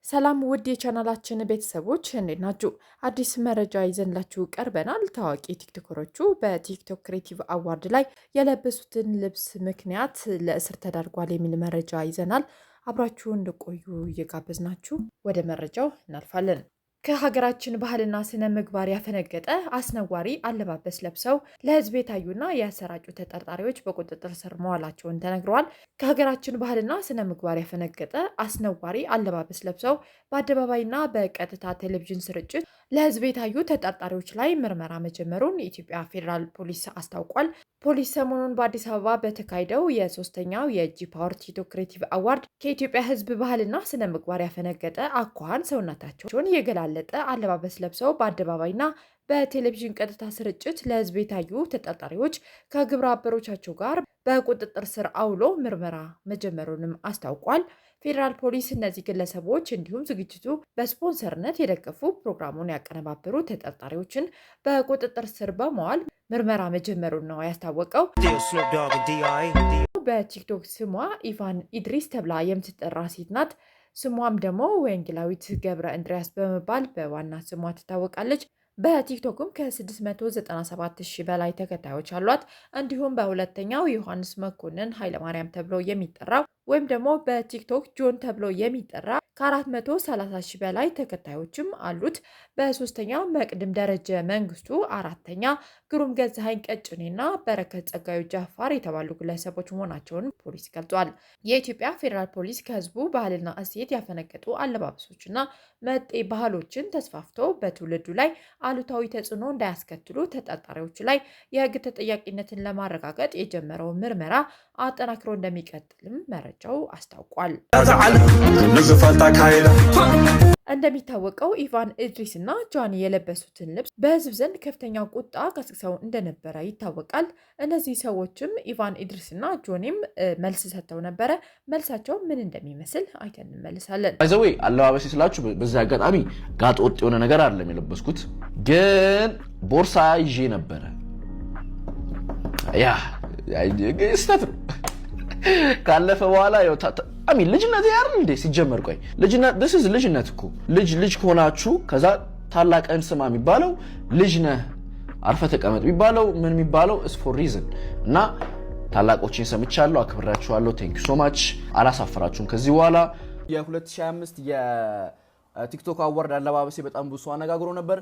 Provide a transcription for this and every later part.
ሰላም ውድ የቻናላችን ቤተሰቦች እንዴት ናችሁ? አዲስ መረጃ ይዘንላችሁ ቀርበናል። ታዋቂ ቲክቶከሮቹ በቲክቶክ ክሬቲቭ አዋርድ ላይ የለበሱትን ልብስ ምክንያት ለእስር ተዳርጓል የሚል መረጃ ይዘናል። አብራችሁ እንድቆዩ እየጋበዝናችሁ ወደ መረጃው እናልፋለን። ከሀገራችን ባህልና ስነ ምግባር ያፈነገጠ አስነዋሪ አለባበስ ለብሰው ለሕዝብ የታዩና ያሰራጩ ተጠርጣሪዎች በቁጥጥር ስር መዋላቸውን ተነግረዋል። ከሀገራችን ባህልና ስነ ምግባር ያፈነገጠ አስነዋሪ አለባበስ ለብሰው በአደባባይና በቀጥታ ቴሌቪዥን ስርጭት ለሕዝብ የታዩ ተጠርጣሪዎች ላይ ምርመራ መጀመሩን የኢትዮጵያ ፌዴራል ፖሊስ አስታውቋል። ፖሊስ ሰሞኑን በአዲስ አበባ በተካሄደው የሶስተኛው የጂ ፓወር ቲክቶክ ክሬቲቭ አዋርድ ከኢትዮጵያ ሕዝብ ባህልና ስነ ምግባር ያፈነገጠ አኳኋን ሰውነታቸውን የገላለጠ አለባበስ ለብሰው በአደባባይና በቴሌቪዥን ቀጥታ ስርጭት ለሕዝብ የታዩ ተጠርጣሪዎች ከግብረ አበሮቻቸው ጋር በቁጥጥር ስር አውሎ ምርመራ መጀመሩንም አስታውቋል። ፌዴራል ፖሊስ እነዚህ ግለሰቦች እንዲሁም ዝግጅቱ በስፖንሰርነት የደገፉ ፕሮግራሙን ያቀነባበሩ ተጠርጣሪዎችን በቁጥጥር ስር በመዋል ምርመራ መጀመሩን ነው ያስታወቀው። በቲክቶክ ስሟ ኢቫን ኢድሪስ ተብላ የምትጠራ ሴት ናት። ስሟም ደግሞ ወንጌላዊት ገብረ እንድሪያስ በመባል በዋና ስሟ ትታወቃለች። በቲክቶክም ከ697 ሺህ በላይ ተከታዮች አሏት። እንዲሁም በሁለተኛው ዮሐንስ መኮንን ኃይለማርያም ተብሎ የሚጠራው ወይም ደግሞ በቲክቶክ ጆን ተብሎ የሚጠራ ከ430 ሺህ በላይ ተከታዮችም አሉት። በሶስተኛው መቅድም ደረጀ መንግስቱ፣ አራተኛ ግሩም ገዛኸኝ ቀጭኔና በረከት ጸጋዩ ጃፋር የተባሉ ግለሰቦች መሆናቸውን ፖሊስ ገልጿል። የኢትዮጵያ ፌዴራል ፖሊስ ከህዝቡ ባህልና እሴት ያፈነገጡ አለባበሶችና መጤ ባህሎችን ተስፋፍተው በትውልዱ ላይ አሉታዊ ተጽዕኖ እንዳያስከትሉ ተጠርጣሪዎቹ ላይ የህግ ተጠያቂነትን ለማረጋገጥ የጀመረው ምርመራ አጠናክሮ እንደሚቀጥልም መረጃው አስታውቋል። እንደሚታወቀው ኢቫን ኢድሪስ እና ጆኒ የለበሱትን ልብስ በህዝብ ዘንድ ከፍተኛ ቁጣ ቀስቅሰው እንደነበረ ይታወቃል። እነዚህ ሰዎችም ኢቫን ኢድሪስ እና ጆኒም መልስ ሰጥተው ነበረ። መልሳቸው ምን እንደሚመስል አይተን እንመልሳለን። አይዘዌ አለባበሴ ስላችሁ በዚህ አጋጣሚ ጋጥ ወጥ የሆነ ነገር አይደለም የለበስኩት፣ ግን ቦርሳ ይዤ ነበረ። ያ ስህተት ነው። ካለፈ በኋላ ልጅነት ያር እንዴ ሲጀመር ቆይ ልጅነት እኮ ልጅ ከሆናችሁ ከዛ ታላቅን ስማ የሚባለው ልጅ ነህ አርፈ ተቀመጥ የሚባለው ምን የሚባለው is for reason እና ታላቆችን ሰምቻለሁ፣ አክብራችኋለሁ። ቴንክ ዩ ሶ ማች። አላሳፈራችሁም ከዚህ በኋላ። የ2025 የቲክቶክ አዋርድ አለባበሴ በጣም ብዙ አነጋግሮ ነበር።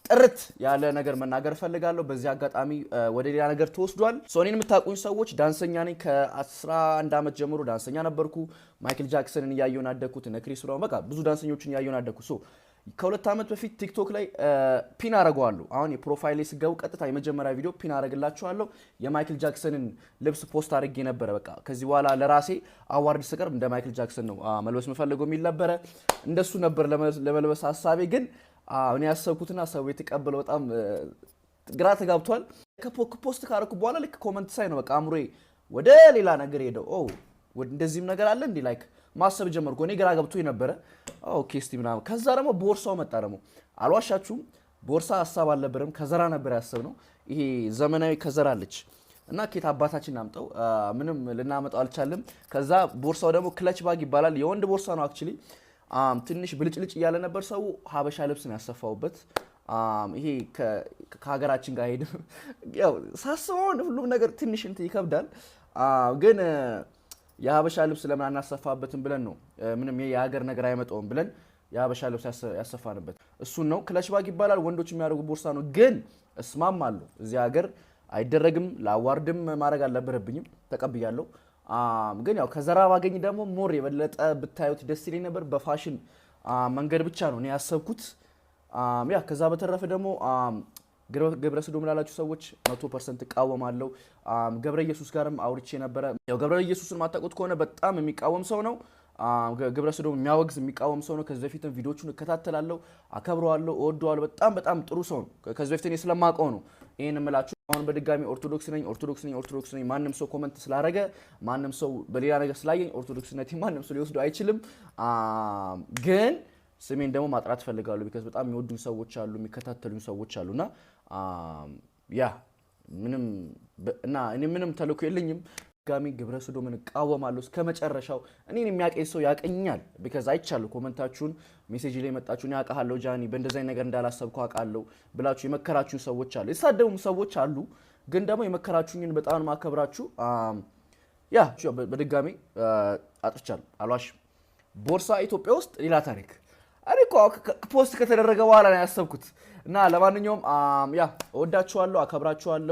ጥርት ያለ ነገር መናገር ፈልጋለሁ። በዚህ አጋጣሚ ወደ ሌላ ነገር ተወስዷል። ሶኒን የምታውቁኝ ሰዎች ዳንሰኛ ነኝ። ከ11 ዓመት ጀምሮ ዳንሰኛ ነበርኩ። ማይክል ጃክሰንን እያየሁ አደግኩት፣ እነ ክሪስ ብራውን፣ በቃ ብዙ ዳንሰኞችን እያየሁ አደግኩ። ከ2 ዓመት በፊት ቲክቶክ ላይ ፒን አረጋዋለሁ። አሁን የፕሮፋይል ላይ ስገቡ ቀጥታ የመጀመሪያ ቪዲዮ ፒን አረግላችኋለሁ። የማይክል ጃክሰንን ልብስ ፖስት አድርጌ ነበረ። በቃ ከዚህ በኋላ ለራሴ አዋርድ ስቀርብ እንደ ማይክል ጃክሰን ነው መልበስ የምፈልገው የሚል ነበረ። እንደሱ ነበር ለመልበስ ሀሳቤ። ግን እኔ ያሰብኩትና ሰው የተቀበለው በጣም ግራ ተጋብቷል። ከፖስት ካረኩ በኋላ ልክ ኮመንት ሳይ ነው በቃ አምሮዬ ወደ ሌላ ነገር ሄደው እንደዚህም ነገር አለ እንዴ ላይክ ማሰብ ጀመርኩ። እኔ ግራ ገብቶ የነበረ ኦኬ እስቲ ምናምን። ከዛ ደግሞ ቦርሳው መጣ። ደግሞ አልዋሻችሁም ቦርሳ ሀሳብ አልነበረም፣ ከዘራ ነበር ያሰብነው። ይሄ ዘመናዊ ከዘራ አለች እና ኬት አባታችን አምጠው ምንም ልናመጣው አልቻለም። ከዛ ቦርሳው ደግሞ ክለች ባግ ይባላል። የወንድ ቦርሳ ነው አክቹሊ። ትንሽ ብልጭልጭ እያለ ነበር። ሰው ሀበሻ ልብስ ነው ያሰፋውበት። ይሄ ከሀገራችን ጋር ሄድ ያው ሳስበው ሁሉም ነገር ትንሽ እንትን ይከብዳል። ግን የሀበሻ ልብስ ለምን አናሰፋበትም ብለን ነው ምንም የሀገር ነገር አይመጣውም ብለን የሀበሻ ልብስ ያሰፋንበት እሱን ነው። ክለች ባግ ይባላል። ወንዶች የሚያደርጉ ቦርሳ ነው። ግን እስማማለሁ እዚህ ሀገር አይደረግም። ለአዋርድም ማድረግ አልነበረብኝም፣ ተቀብያለሁ። ግን ያው ከዘራ ባገኝ ደግሞ ሞር የበለጠ ብታዩት ደስ ይለኝ ነበር። በፋሽን መንገድ ብቻ ነው እኔ ያሰብኩት። ያ ከዛ በተረፈ ደግሞ ገብረ ሰዶም ላላችሁ ሰዎች 100% እቃወማለሁ። ገብረ ኢየሱስ ጋርም አውርቼ ነበረ። ያው ገብረ ኢየሱስን ማታውቁት ከሆነ በጣም የሚቃወም ሰው ነው። ገብረ ሰዶም የሚያወግዝ የሚቃወም ሰው ነው። ከዚህ በፊትም ቪዲዮቹን እከታተላለሁ፣ አከብረዋለሁ፣ እወደዋለሁ። በጣም በጣም ጥሩ ሰው ነው። ከዚህ በፊት እኔ ስለማውቀው ነው ይሄን እምላችሁ። አሁን በድጋሚ ኦርቶዶክስ ነኝ ማንም ሰው ኮመንት ስላደረገ ማንም ሰው በሌላ ነገር ስላየኝ ኦርቶዶክስነቴ ማንም ሰው ሊወስደው አይችልም። ግን ስሜን ደግሞ ማጥራት ፈልጋለሁ። ቢካዝ በጣም የሚወዱኝ ሰዎች አሉ፣ የሚከታተሉኝ ሰዎች አሉና ያ ምንም እና እኔ ምንም ተልእኮ የለኝም። ጋሚ ግብረ ሰዶምን እቃወማለሁ እስከመጨረሻው። እኔን የሚያቀኝ ሰው ያቀኛል because አይቻለሁ ኮሜንታችሁን ሜሴጅ ላይ መጣችሁን ያቃሃለሁ ጃኒ በእንደዛይ ነገር እንዳላሰብኩ አቃለሁ ብላችሁ የመከራችሁን ሰዎች አሉ የሳደቡም ሰዎች አሉ ግን ደግሞ የመከራችሁኝን በጣም ማከብራችሁ ያ በድጋሚ አጥፍቻለሁ አልዋሽም ቦርሳ ኢትዮጵያ ውስጥ ሌላ ታሪክ እኔ እኮ ፖስት ከተደረገ በኋላ ነው ያሰብኩት እና ለማንኛውም ያ እወዳችኋለሁ አከብራችኋለሁ